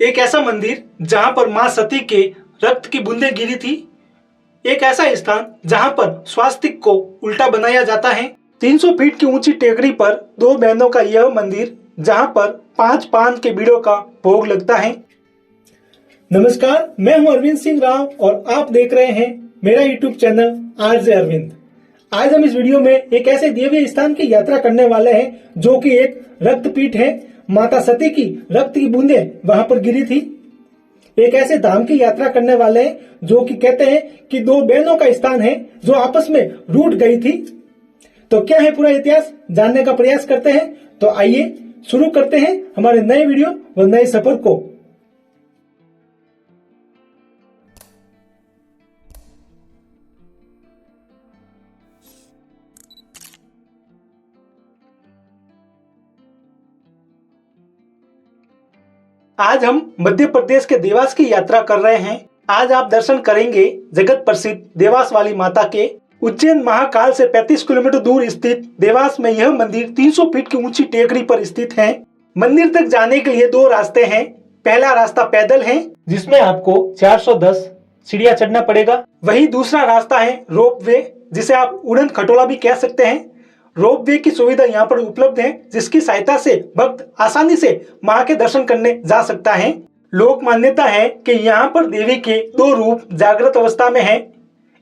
एक ऐसा मंदिर जहां पर मां सती के रक्त की बूंदें गिरी थी। एक ऐसा स्थान जहां पर स्वास्तिक को उल्टा बनाया जाता है। 300 फीट की ऊंची टेकरी पर दो बहनों का यह मंदिर जहां पर 5 पान के बीड़ों का भोग लगता है। नमस्कार, मैं हूं अरविंद सिंह राव और आप देख रहे हैं मेरा यूट्यूब चैनल आरजे अरविंद। आज हम इस वीडियो में एक ऐसे दिव्य स्थान की यात्रा करने वाले हैं जो कि एक रक्तपीठ है। माता सती की रक्त की बूंदें वहां पर गिरी थी। एक ऐसे धाम की यात्रा करने वाले हैं जो कि कहते हैं कि दो बहनों का स्थान है जो आपस में रूठ गई थी। तो क्या है पूरा इतिहास जानने का प्रयास करते हैं। तो आइए शुरू करते हैं हमारे नए वीडियो व नए सफर को। आज हम मध्य प्रदेश के देवास की यात्रा कर रहे हैं। आज आप दर्शन करेंगे जगत प्रसिद्ध देवास वाली माता के। उज्जैन महाकाल से 35 किलोमीटर दूर स्थित देवास में यह मंदिर 300 फीट की ऊंची टेकरी पर स्थित है। मंदिर तक जाने के लिए दो रास्ते हैं। पहला रास्ता पैदल है जिसमें आपको 410 सीढ़ियां चढ़ना पड़ेगा। वही दूसरा रास्ता है रोप वे, जिसे आप उड़न खटोला भी कह सकते हैं। रोप वे की सुविधा यहाँ पर उपलब्ध है जिसकी सहायता से भक्त आसानी से मां के दर्शन करने जा सकता है। लोक मान्यता है कि यहाँ पर देवी के दो रूप जागृत अवस्था में हैं।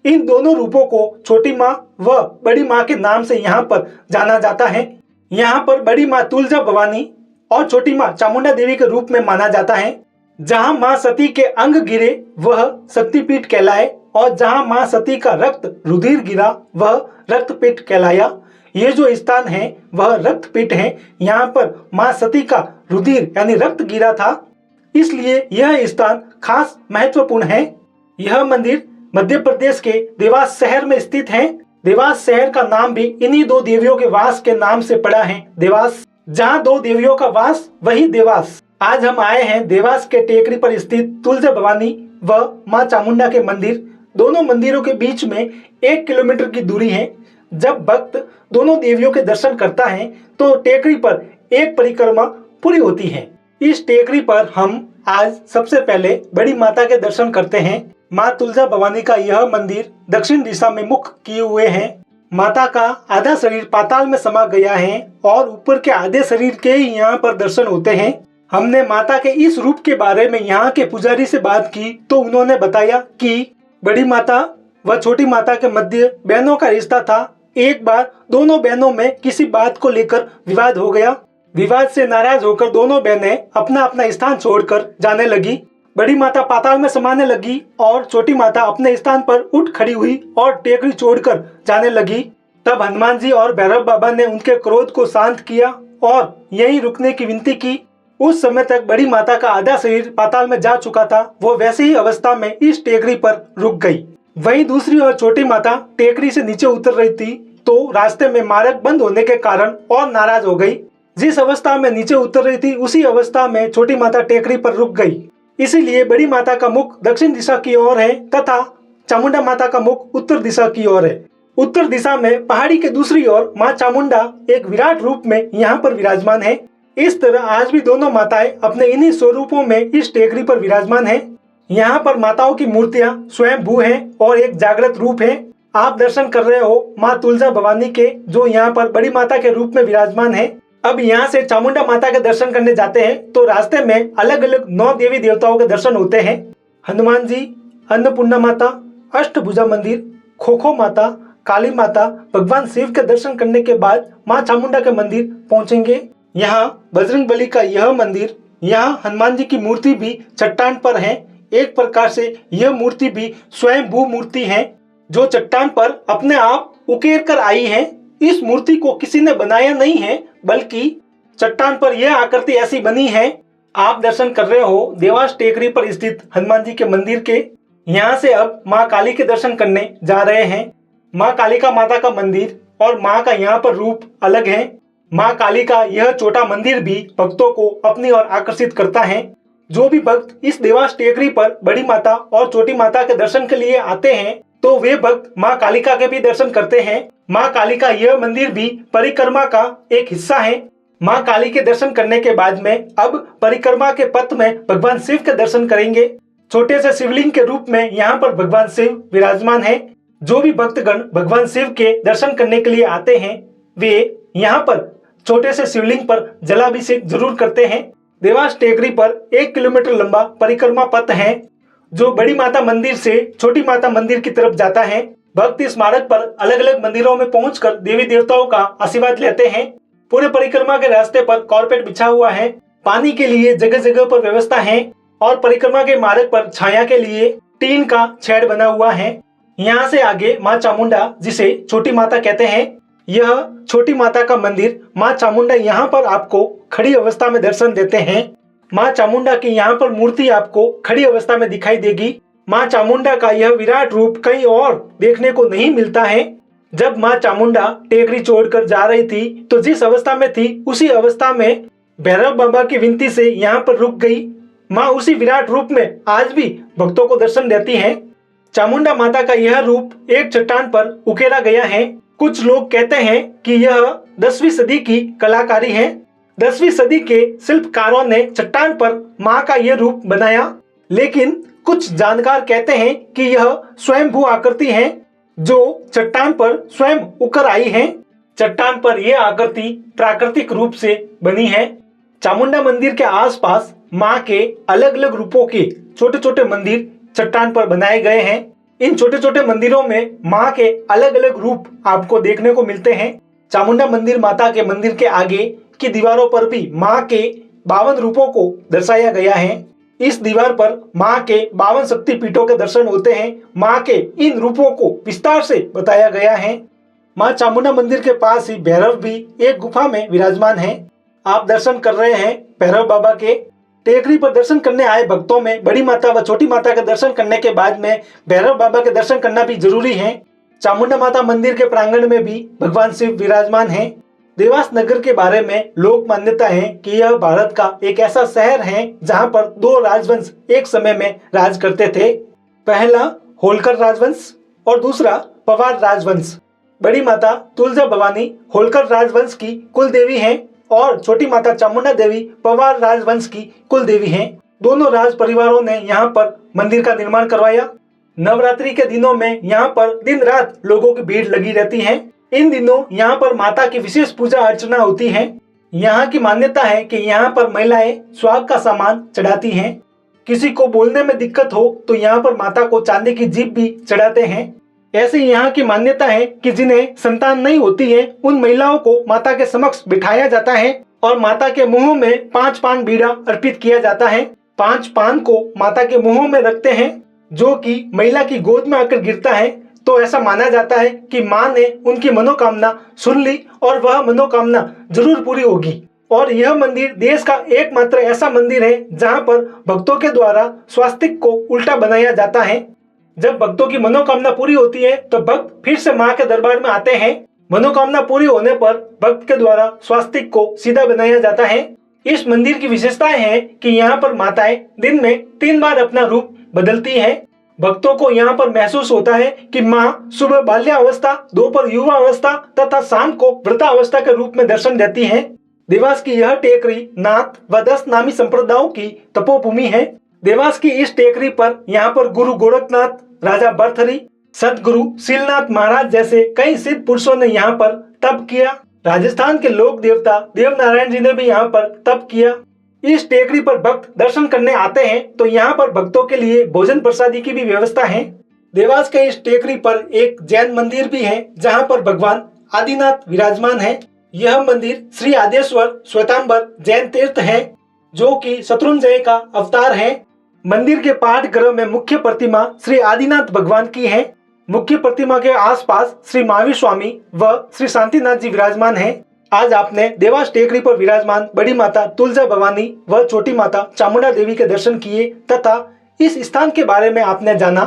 इन दोनों रूपों को छोटी माँ व बड़ी माँ के नाम से यहाँ पर जाना जाता है। यहाँ पर बड़ी माँ तुलजा भवानी और छोटी माँ चामुंडा देवी के रूप में माना जाता है। जहाँ माँ सती के अंग गिरे वह शक्तिपीठ कहलाए और जहाँ माँ सती का रक्त रुधिर गिरा वह रक्तपीठ कहलाया। ये जो स्थान है वह रक्तपीठ है। यहाँ पर मां सती का रुधिर यानी रक्त गिरा था, इसलिए यह स्थान खास महत्वपूर्ण है। यह मंदिर मध्य प्रदेश के देवास शहर में स्थित है। देवास शहर का नाम भी इन्हीं दो देवियों के वास के नाम से पड़ा है, देवास। जहाँ दो देवियों का वास वही देवास। आज हम आए हैं देवास के टेकरी पर स्थित तुलजा भवानी व माँ चामुंडा के मंदिर। दोनों मंदिरों के बीच में 1 किलोमीटर की दूरी है। जब भक्त दोनों देवियों के दर्शन करता है तो टेकरी पर एक परिक्रमा पूरी होती है। इस टेकरी पर हम आज सबसे पहले बड़ी माता के दर्शन करते हैं। माँ तुलजा भवानी का यह मंदिर दक्षिण दिशा में मुख किए हुए है। माता का आधा शरीर पाताल में समा गया है और ऊपर के आधे शरीर के ही यहाँ पर दर्शन होते हैं। हमने माता के इस रूप के बारे में यहाँ के पुजारी से बात की तो उन्होंने बताया कि बड़ी माता व छोटी माता के मध्य बहनों का रिश्ता था। एक बार दोनों बहनों में किसी बात को लेकर विवाद हो गया। विवाद से नाराज होकर दोनों बहनें अपना अपना स्थान छोड़कर जाने लगी। बड़ी माता पाताल में समाने लगी और छोटी माता अपने स्थान पर उठ खड़ी हुई और टेकरी छोड़कर जाने लगी। तब हनुमान जी और भैरव बाबा ने उनके क्रोध को शांत किया और यहीं रुकने की विनती की। उस समय तक बड़ी माता का आधा शरीर पाताल में जा चुका था। वो वैसे ही अवस्था में इस टेकरी पर रुक गई। वहीं दूसरी ओर छोटी माता टेकरी से नीचे उतर रही थी तो रास्ते में मार्ग बंद होने के कारण और नाराज हो गई। जिस अवस्था में नीचे उतर रही थी उसी अवस्था में छोटी माता टेकरी पर रुक गई। इसीलिए बड़ी माता का मुख दक्षिण दिशा की ओर है तथा चामुंडा माता का मुख उत्तर दिशा की ओर है। उत्तर दिशा में पहाड़ी के दूसरी ओर माँ चामुंडा एक विराट रूप में यहाँ पर विराजमान है। इस तरह आज भी दोनों माताएं अपने इन्हीं स्वरूपों में इस टेकरी पर विराजमान है। यहाँ पर माताओं की मूर्तियां स्वयं भू है और एक जागृत रूप है। आप दर्शन कर रहे हो माँ तुलजा भवानी के जो यहाँ पर बड़ी माता के रूप में विराजमान है। अब यहाँ से चामुंडा माता के दर्शन करने जाते हैं तो रास्ते में अलग अलग 9 देवी देवताओं के दर्शन होते हैं। हनुमान जी, अन्नपूर्णा माता, अष्टभुजा मंदिर, खोखो माता, काली माता, भगवान शिव के दर्शन करने के बाद माँ चामुंडा के मंदिर पहुँचेंगे। यहाँ बजरंगबली का यह मंदिर, यहाँ हनुमान जी की मूर्ति भी चट्टान पर है। एक प्रकार से यह मूर्ति भी स्वयं भू मूर्ति है जो चट्टान पर अपने आप उकेर कर आई है। इस मूर्ति को किसी ने बनाया नहीं है बल्कि चट्टान पर यह आकृति ऐसी बनी है। आप दर्शन कर रहे हो देवास टेकरी पर स्थित हनुमान जी के मंदिर के। यहाँ से अब माँ काली के दर्शन करने जा रहे हैं। माँ कालिका माता का मंदिर और माँ का यहाँ पर रूप अलग है। माँ काली का यह छोटा मंदिर भी भक्तों को अपनी ओर आकर्षित करता है। जो भी भक्त इस देवास टेकरी पर बड़ी माता और छोटी माता के दर्शन के लिए आते हैं तो वे भक्त माँ कालिका के भी दर्शन करते हैं। माँ कालिका यह मंदिर भी परिक्रमा का एक हिस्सा है। माँ काली के दर्शन करने के बाद में अब परिक्रमा के पथ में भगवान शिव के दर्शन करेंगे। छोटे से शिवलिंग के रूप में यहाँ पर भगवान शिव विराजमान है। जो भी भक्तगण भगवान शिव के दर्शन करने के लिए आते हैं वे यहाँ पर छोटे से शिवलिंग पर जलाभिषेक जरूर करते हैं। देवास टेकरी पर 1 किलोमीटर लंबा परिक्रमा पथ है जो बड़ी माता मंदिर से छोटी माता मंदिर की तरफ जाता है। भक्त इस मार्ग पर अलग अलग मंदिरों में पहुंचकर देवी देवताओं का आशीर्वाद लेते हैं। पूरे परिक्रमा के रास्ते पर कारपेट बिछा हुआ है। पानी के लिए जगह जगह पर व्यवस्था है और परिक्रमा के मार्ग पर छाया के लिए टीन का शेड बना हुआ है। यहाँ से आगे माँ चामुंडा, जिसे छोटी माता कहते हैं, यह छोटी माता का मंदिर। माँ चामुंडा यहाँ पर आपको खड़ी अवस्था में दर्शन देते हैं। माँ चामुंडा की यहाँ पर मूर्ति आपको खड़ी अवस्था में दिखाई देगी। माँ चामुंडा का यह विराट रूप कहीं और देखने को नहीं मिलता है। जब माँ चामुंडा टेकरी छोड़कर जा रही थी तो जिस अवस्था में थी उसी अवस्था में भैरव बाबा की विनती से यहाँ पर रुक गई। माँ उसी विराट रूप में आज भी भक्तों को दर्शन देती है। चामुंडा माता का यह रूप एक चट्टान पर उकेरा गया है। कुछ लोग कहते हैं कि यह 10वीं सदी की कलाकारी है। 10वीं सदी के शिल्पकारों ने चट्टान पर माँ का यह रूप बनाया, लेकिन कुछ जानकार कहते हैं कि यह स्वयंभू आकृति है जो चट्टान पर स्वयं उकर आई है। चट्टान पर यह आकृति प्राकृतिक रूप से बनी है। चामुंडा मंदिर के आसपास माँ के अलग अलग रूपों के छोटे छोटे मंदिर चट्टान पर बनाए गए हैं। इन छोटे छोटे मंदिरों में माँ के अलग अलग रूप आपको देखने को मिलते हैं। चामुंडा मंदिर माता के मंदिर के आगे की दीवारों पर भी माँ के 52 रूपों को दर्शाया गया है। इस दीवार पर माँ के 52 शक्तिपीठों के दर्शन होते हैं। माँ के इन रूपों को विस्तार से बताया गया है। माँ चामुंडा मंदिर के पास ही भैरव भी एक गुफा में विराजमान है। आप दर्शन कर रहे हैं भैरव बाबा के। टेकरी पर दर्शन करने आए भक्तों में बड़ी माता व छोटी माता के दर्शन करने के बाद में भैरव बाबा के दर्शन करना भी जरूरी है। चामुंडा माता मंदिर के प्रांगण में भी भगवान शिव विराजमान है। देवास नगर के बारे में लोक मान्यता है कि यह भारत का एक ऐसा शहर है जहां पर 2 राजवंश एक समय में राज करते थे। पहला होलकर राजवंश और दूसरा पवार राजवंश। बड़ी माता तुलजा भवानी होलकर राजवंश की कुल देवी हैं और छोटी माता चामुंडा देवी पवार राजवंश की कुल देवी हैं। दोनों राज परिवारों ने यहाँ पर मंदिर का निर्माण करवाया। नवरात्रि के दिनों में यहाँ पर दिन रात लोगों की भीड़ लगी रहती है। इन दिनों यहाँ पर माता की विशेष पूजा अर्चना होती है। यहाँ की मान्यता है कि यहाँ पर महिलाएं स्वाग का सामान चढ़ाती हैं। किसी को बोलने में दिक्कत हो तो यहाँ पर माता को चांदी की जीभ भी चढ़ाते हैं। ऐसी यहाँ की मान्यता है कि जिन्हें संतान नहीं होती है उन महिलाओं को माता के समक्ष बिठाया जाता है और माता के मुंह में 5 पान बीड़ा अर्पित किया जाता है। 5 पान को माता के मुंह में रखते हैं जो कि महिला की गोद में आकर गिरता है तो ऐसा माना जाता है कि माँ ने उनकी मनोकामना सुन ली और वह मनोकामना जरूर पूरी होगी। और यह मंदिर देश का एकमात्र ऐसा मंदिर है जहाँ पर भक्तों के द्वारा स्वास्तिक को उल्टा बनाया जाता है। जब भक्तों की मनोकामना पूरी होती है तो भक्त फिर से माँ के दरबार में आते हैं। मनोकामना पूरी होने पर भक्त के द्वारा स्वास्तिक को सीधा बनाया जाता है। इस मंदिर की विशेषताएं हैं कि यहाँ पर माताएं दिन में 3 बार अपना रूप बदलती हैं। भक्तों को यहाँ पर महसूस होता है कि माँ सुबह बाल्यावस्था, दोपहर युवा अवस्था तथा शाम को वृद्धावस्था के रूप में दर्शन देती है। देवास की यह टेकरी नाथ व 10 नामी संप्रदायों की तपोभूमि है। देवास की इस टेकरी पर यहाँ पर गुरु गोरखनाथ, राजा भर्तहरि, सदगुरु शीलनाथ महाराज जैसे कई सिद्ध पुरुषों ने यहाँ पर तप किया। राजस्थान के लोक देवता देवनारायण जी ने भी यहाँ पर तप किया। इस टेकरी पर भक्त दर्शन करने आते हैं तो यहाँ पर भक्तों के लिए भोजन प्रसादी की भी व्यवस्था है। देवास के इस टेकरी पर एक जैन मंदिर भी है जहाँ पर भगवान आदिनाथ विराजमान है। यह मंदिर श्री आदेश्वर श्वेतांबर जैन तीर्थ है जो कि शत्रुंजय का अवतार है। मंदिर के पाठ गृह में मुख्य प्रतिमा श्री आदिनाथ भगवान की है। मुख्य प्रतिमा के आसपास श्री महावीर स्वामी व श्री शांतिनाथ जी विराजमान हैं। आज आपने देवास टेकरी पर विराजमान बड़ी माता तुलजा भवानी व छोटी माता चामुंडा देवी के दर्शन किए तथा इस स्थान के बारे में आपने जाना।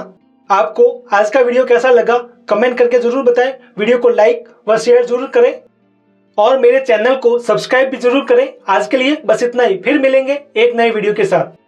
आपको आज का वीडियो कैसा लगा कमेंट करके जरूर बताएं। वीडियो को लाइक व शेयर जरूर करें और मेरे चैनल को सब्सक्राइब भी जरूर करें। आज के लिए बस इतना ही, फिर मिलेंगे एक नए वीडियो के साथ।